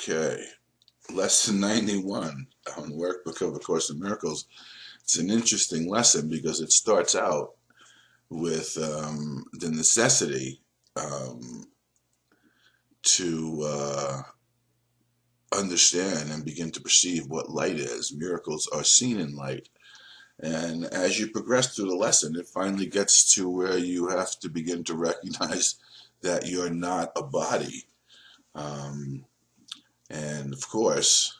Okay, lesson 91 on Workbook of A Course in Miracles. It's an interesting lesson because it starts out with the necessity to understand and begin to perceive what light is. Miracles are seen in light. And as you progress through the lesson, it finally gets to where you have to begin to recognize that you're not a body. And of course,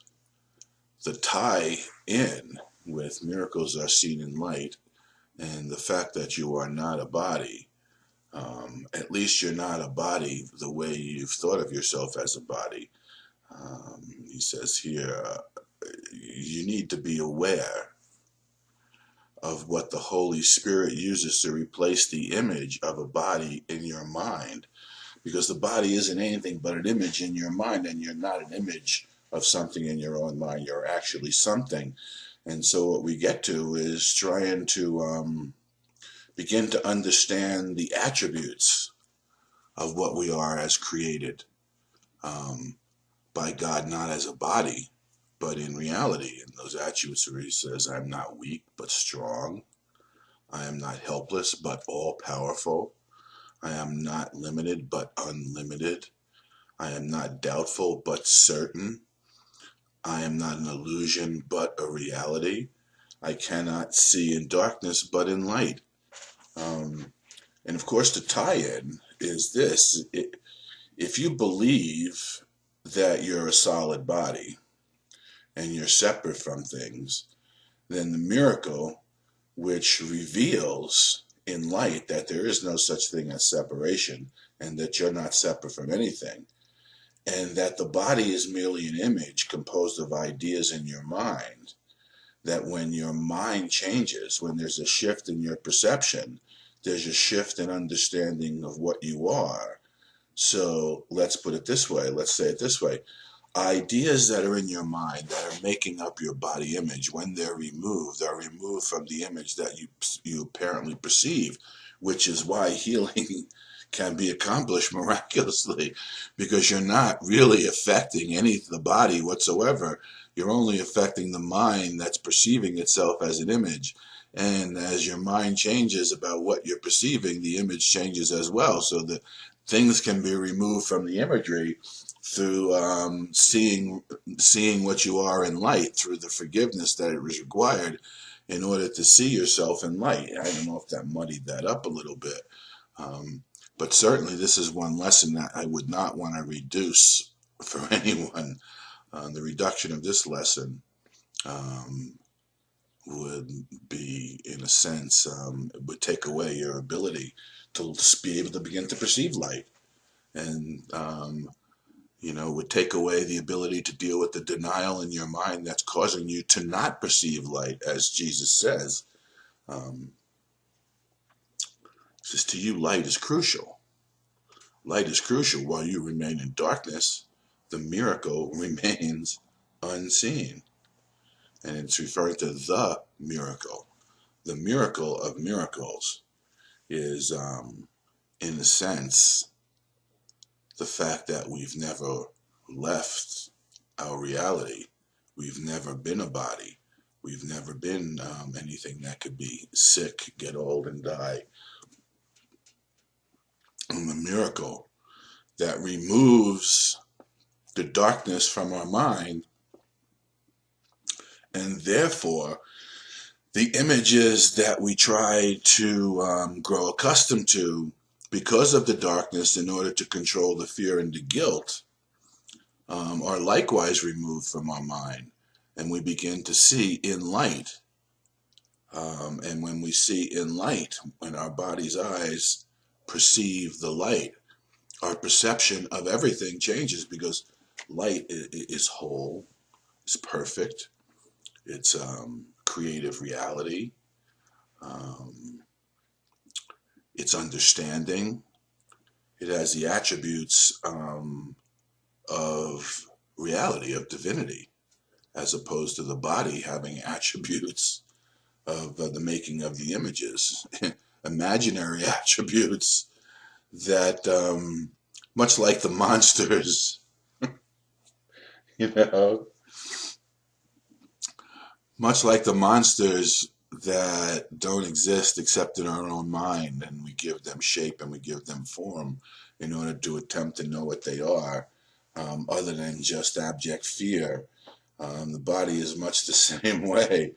the tie in with miracles are seen in light and the fact that you are not a body, at least you're not a body the way you've thought of yourself as a body. He says here, you need to be aware of what the Holy Spirit uses to replace the image of a body in your mind, because the body isn't anything but an image in your mind, and you're not an image of something in your own mind. You're actually something. And so what we get to is trying to begin to understand the attributes of what we are as created by God, not as a body, but in reality. And those attributes where he says, I'm not weak, but strong. I am not helpless, but all-powerful. I am not limited, but unlimited. I am not doubtful, but certain. I am not an illusion, but a reality. I cannot see in darkness, but in light. And of course, the tie-in is this. If you believe that you're a solid body and you're separate from things, then the miracle which reveals in light that there is no such thing as separation and that you're not separate from anything, and that the body is merely an image composed of ideas in your mind, that when your mind changes, when there's a shift in your perception, there's a shift in understanding of what you are. So let's put it this way, let's say it this way. Ideas that are in your mind that are making up your body image, when they're removed, are removed from the image that you apparently perceive, which is why healing can be accomplished miraculously, because you're not really affecting the body whatsoever. You're only affecting the mind that's perceiving itself as an image. And as your mind changes about what you're perceiving, the image changes as well, so that things can be removed from the imagery through seeing what you are in light, through the forgiveness that it was required in order to see yourself in light. I don't know if that muddied that up a little bit, but certainly this is one lesson that I would not want to reduce for anyone. The reduction of this lesson would be, in a sense, would take away your ability to be able to begin to perceive light, and would take away the ability to deal with the denial in your mind that's causing you to not perceive light, as Jesus says. Says to you, light is crucial. Light is crucial. While you remain in darkness, the miracle remains unseen. And it's referring to the miracle. The miracle of miracles is, in a sense, the fact that we've never left our reality. We've never been a body. We've never been anything that could be sick, get old, and die. And the miracle that removes the darkness from our mind, and therefore the images that we try to grow accustomed to because of the darkness in order to control the fear and the guilt are likewise removed from our mind, and we begin to see in light. And when we see in light, when our body's eyes perceive the light, our perception of everything changes, because light is whole, it's perfect, it's creative reality, it's understanding. It has the attributes of reality, of divinity, as opposed to the body having attributes of the making of the images, imaginary attributes that, much like the monsters You know, much like the monsters that don't exist except in our own mind, and we give them shape and we give them form in order to attempt to know what they are, other than just abject fear. The body is much the same way.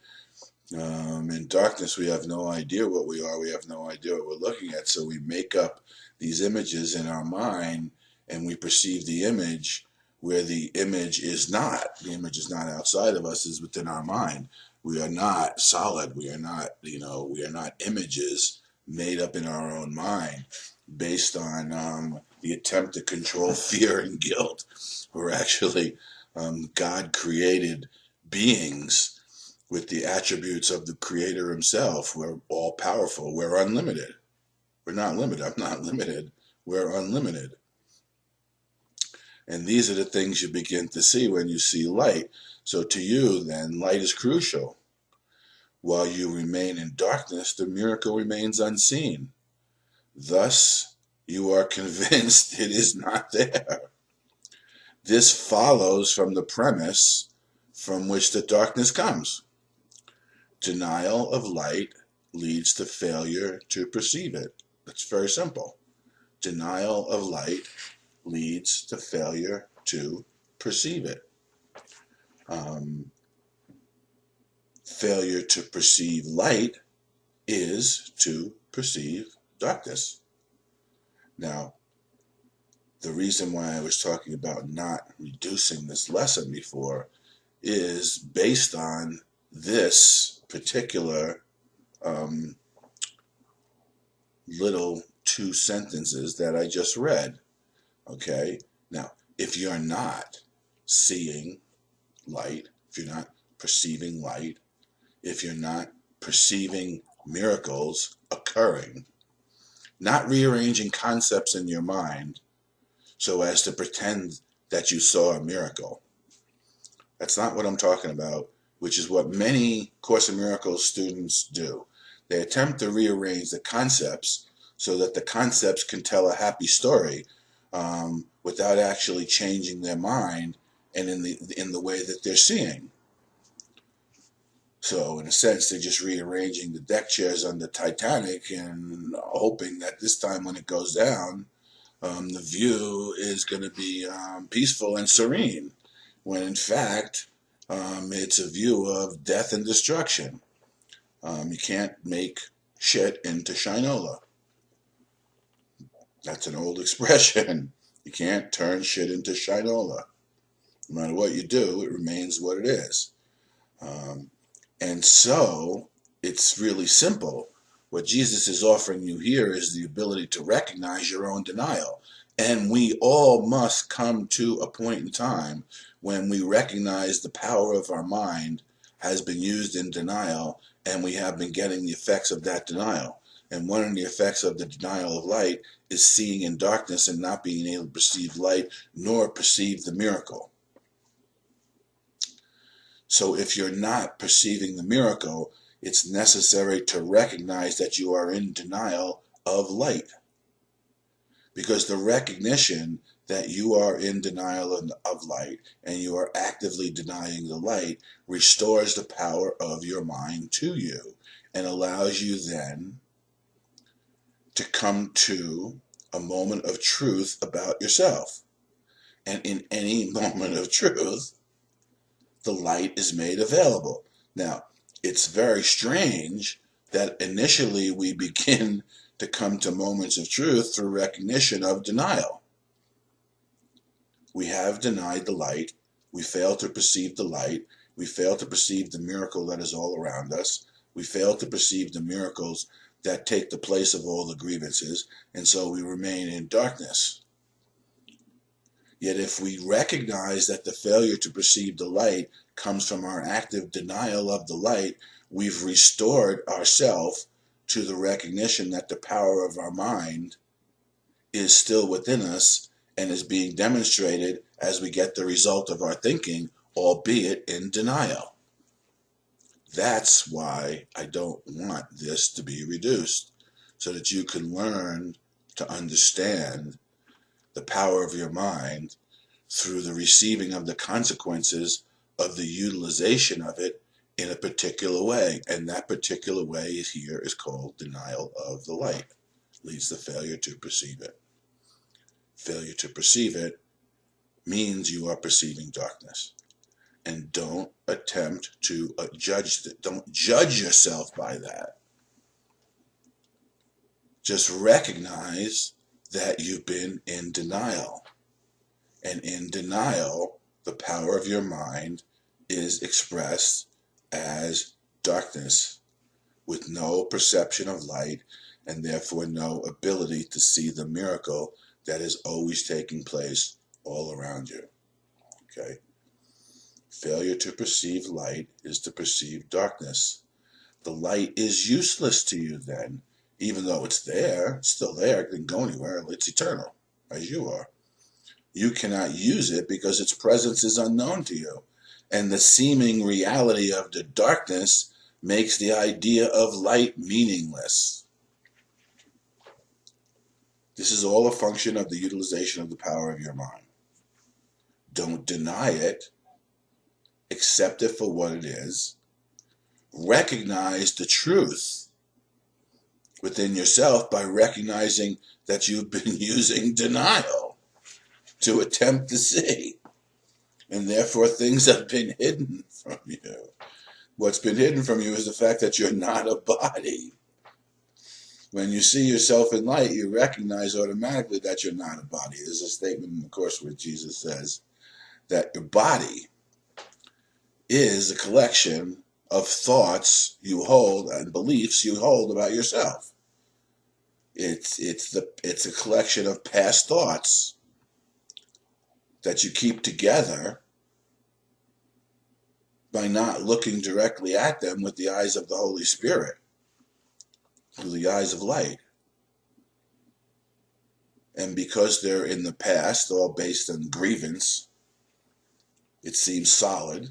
In darkness, we have no idea what we are. We have no idea what we're looking at. So we make up these images in our mind, and we perceive the image where the image is not. The image is not outside of us, is within our mind. We are not solid. We are not, we are not images made up in our own mind based on the attempt to control fear and guilt. We're actually God created beings with the attributes of the Creator himself. We're all powerful. We're unlimited. We're not limited. I'm not limited. We're unlimited. And these are the things you begin to see when you see light. So to you, then, light is crucial. While you remain in darkness, the miracle remains unseen. Thus, you are convinced it is not there. This follows from the premise from which the darkness comes. Denial of light leads to failure to perceive it. It's very simple. Denial of light leads to failure to perceive it. Failure to perceive light is to perceive darkness. Now, the reason why I was talking about not reducing this lesson before is based on this particular little 2 sentences that I just read. Okay? Now, if you're not seeing light, if you're not perceiving light, if you're not perceiving miracles occurring, not rearranging concepts in your mind so as to pretend that you saw a miracle. That's not what I'm talking about, which is what many Course in Miracles students do. They attempt to rearrange the concepts so that the concepts can tell a happy story without actually changing their mind and in the way that they're seeing. So in a sense, they're just rearranging the deck chairs on the Titanic and hoping that this time when it goes down, the view is going to be peaceful and serene, when in fact, it's a view of death and destruction. You can't make shit into Shinola. That's an old expression. You can't turn shit into Shinola. No matter what you do, it remains what it is. And so, it's really simple. What Jesus is offering you here is the ability to recognize your own denial. And we all must come to a point in time when we recognize the power of our mind has been used in denial, and we have been getting the effects of that denial. And one of the effects of the denial of light is seeing in darkness and not being able to perceive light nor perceive the miracle. So if you're not perceiving the miracle, it's necessary to recognize that you are in denial of light. Because the recognition that you are in denial of light and you are actively denying the light restores the power of your mind to you and allows you then to come to a moment of truth about yourself. And in any moment of truth, the light is made available. Now, it's very strange that initially we begin to come to moments of truth through recognition of denial. We have denied the light. We fail to perceive the light. We fail to perceive the miracle that is all around us. We fail to perceive the miracles that take the place of all the grievances, and so we remain in darkness. Yet if we recognize that the failure to perceive the light comes from our active denial of the light, we've restored ourselves to the recognition that the power of our mind is still within us and is being demonstrated as we get the result of our thinking, albeit in denial. That's why I don't want this to be reduced, so that you can learn to understand the power of your mind through the receiving of the consequences of the utilization of it in a particular way. And that particular way here is called denial of the light. Leads to failure to perceive it. Failure to perceive it means you are perceiving darkness. And don't attempt to judge it. Don't judge yourself by that. Just recognize that you've been in denial. And in denial, the power of your mind is expressed as darkness with no perception of light and therefore no ability to see the miracle that is always taking place all around you. Okay? Failure to perceive light is to perceive darkness. The light is useless to you then, even though it's there, it's still there, it didn't go anywhere, it's eternal, as you are. You cannot use it because its presence is unknown to you. And the seeming reality of the darkness makes the idea of light meaningless. This is all a function of the utilization of the power of your mind. Don't deny it. Accept it for what it is. Recognize the truth within yourself by recognizing that you've been using denial to attempt to see. And therefore things have been hidden from you. What's been hidden from you is the fact that you're not a body. When you see yourself in light, you recognize automatically that you're not a body. There's a statement in the Course where Jesus says that your body is a collection of thoughts you hold and beliefs you hold about yourself. It's a collection of past thoughts that you keep together by not looking directly at them with the eyes of the Holy Spirit, through the eyes of light. And because they're in the past, all based on grievance, it seems solid,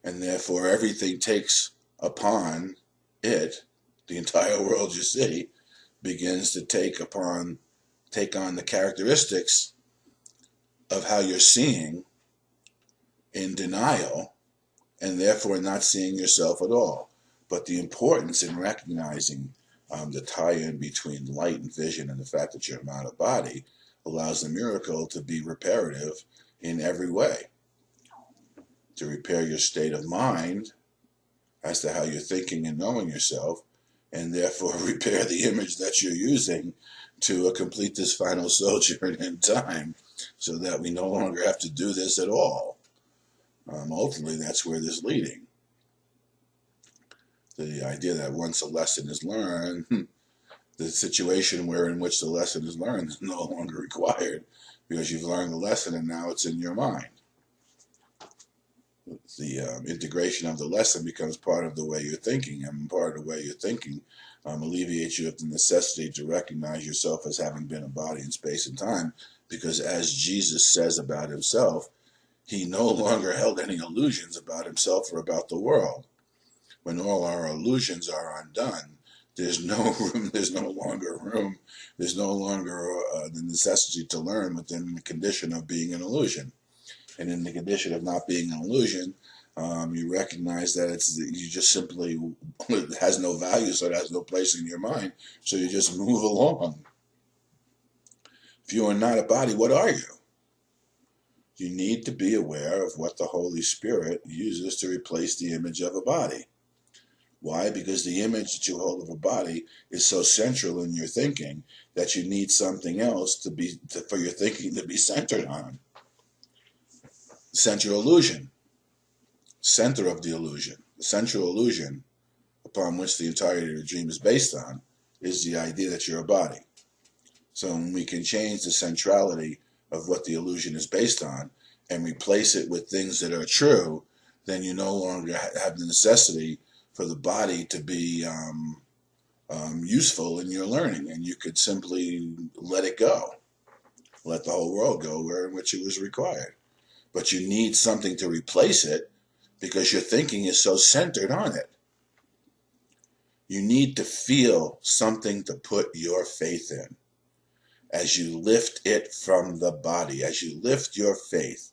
and therefore everything takes upon it, the entire world you see, begins to take on the characteristics of how you're seeing in denial, and therefore not seeing yourself at all. But the importance in recognizing the tie-in between light and vision and the fact that you're not a body allows the miracle to be reparative in every way. To repair your state of mind as to how you're thinking and knowing yourself, and therefore repair the image that you're using to complete this final sojourn in time, so that we no longer have to do this at all. Ultimately, that's where this is leading. The idea that once a lesson is learned, the situation in which the lesson is learned is no longer required, because you've learned the lesson and now it's in your mind. The integration of the lesson becomes part of the way you're thinking, and part of the way you're thinking alleviates you of the necessity to recognize yourself as having been a body in space and time, because as Jesus says about himself, he no longer held any illusions about himself or about the world. When all our illusions are undone, there's no room, there's no longer the necessity to learn within the condition of being an illusion. And in the condition of not being an illusion, you recognize that you just simply, it has no value, so it has no place in your mind, so you just move along. If you are not a body, what are you? You need to be aware of what the Holy Spirit uses to replace the image of a body. Why? Because the image that you hold of a body is so central in your thinking that you need something else for your thinking to be centered on. Central illusion. Center of the illusion. The central illusion upon which the entirety of the dream is based on is the idea that you're a body. So when we can change the centrality of what the illusion is based on and replace it with things that are true, then you no longer have the necessity for the body to be useful in your learning, and you could simply let it go. Let the whole world go where in which it was required. But you need something to replace it because your thinking is so centered on it. You need to feel something to put your faith in. as you lift it from the body, as you lift your faith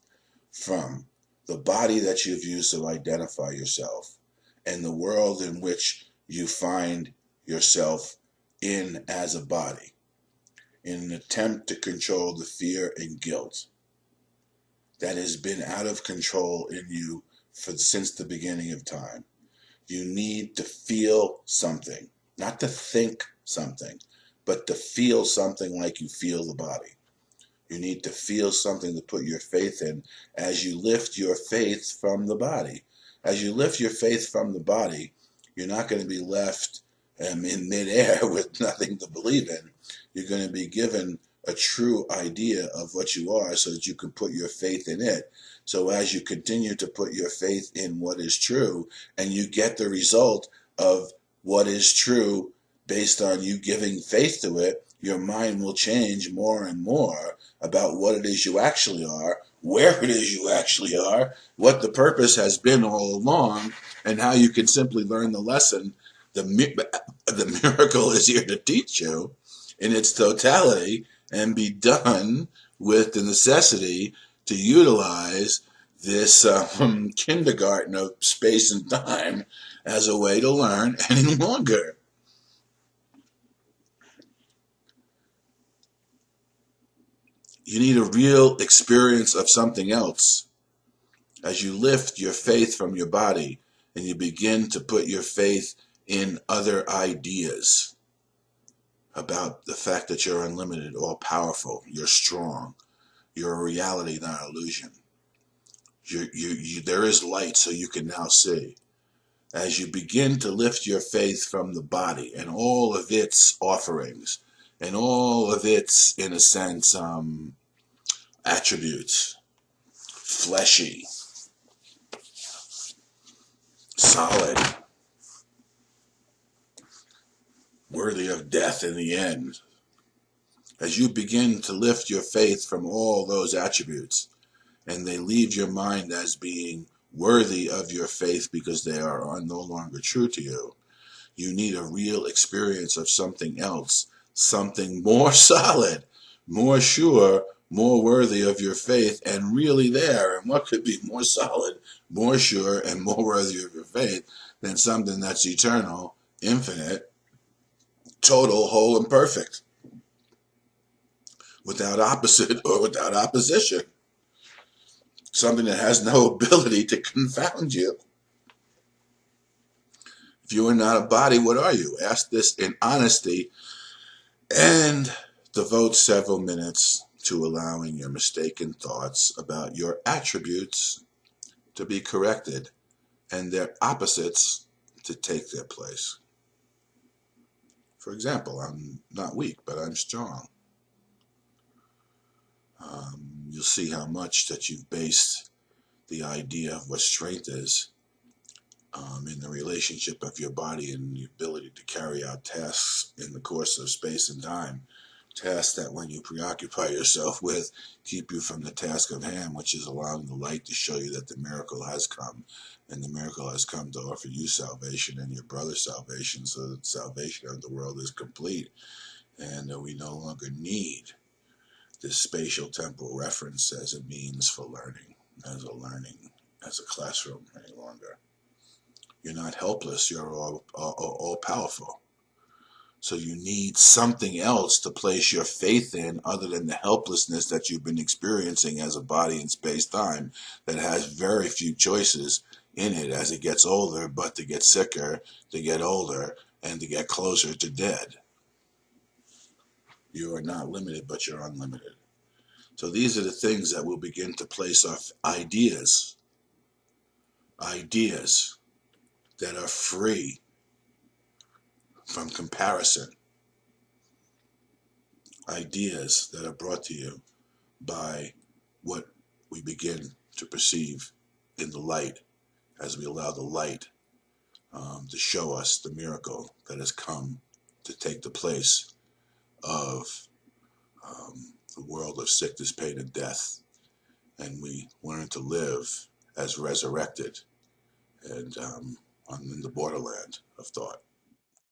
from the body that you've used to identify yourself and the world in which you find yourself in as a body, in an attempt to control the fear and guilt that has been out of control in you since the beginning of time. You need to feel something, not to think something, but to feel something like you feel the body. You need to feel something to put your faith in as you lift your faith from the body. As you lift your faith from the body, you're not going to be left in midair with nothing to believe in. You're going to be given a true idea of what you are so that you can put your faith in it. So as you continue to put your faith in what is true and you get the result of what is true based on you giving faith to it, your mind will change more and more about what it is you actually are, where it is you actually are, what the purpose has been all along, and how you can simply learn the lesson. The miracle is here to teach you in its totality and be done with the necessity to utilize this kindergarten of space and time as a way to learn any longer. You need a real experience of something else as you lift your faith from your body and you begin to put your faith in other ideas about the fact that you're unlimited, all powerful, you're strong, you're a reality, not an illusion. There is light, so you can now see. As you begin to lift your faith from the body and all of its offerings and all of its, in a sense, attributes, fleshy, solid, worthy of death in the end. As you begin to lift your faith from all those attributes, and they leave your mind as being worthy of your faith because they are no longer true to you, you need a real experience of something else, something more solid, more sure, more worthy of your faith, and really there. And what could be more solid, more sure, and more worthy of your faith than something that's eternal, infinite, total, whole, and perfect, without opposite or without opposition? Something that has no ability to confound you. If you are not a body, what are you? Ask this in honesty and devote several minutes to allowing your mistaken thoughts about your attributes to be corrected and their opposites to take their place. For example, I'm not weak, but I'm strong. You'll see how much that you've based the idea of what strength is in the relationship of your body and the ability to carry out tasks in the course of space and time. Tasks that when you preoccupy yourself with keep you from the task of hand, which is allowing the light to show you that the miracle has come. And the miracle has come to offer you salvation and your brother salvation, so that salvation of the world is complete. And we no longer need this spatial temporal reference as a means for learning, as a classroom any longer. You're not helpless, you're all powerful. So you need something else to place your faith in other than the helplessness that you've been experiencing as a body in space-time that has very few choices in it as it gets older, but to get sicker, to get older, and to get closer to dead. You are not limited, but you're unlimited. So these are the things that will begin to place off ideas that are free from comparison, ideas that are brought to you by what we begin to perceive in the light as we allow the light to show us the miracle that has come to take the place of the world of sickness, pain, and death. And we learn to live as resurrected and in the borderland of thought.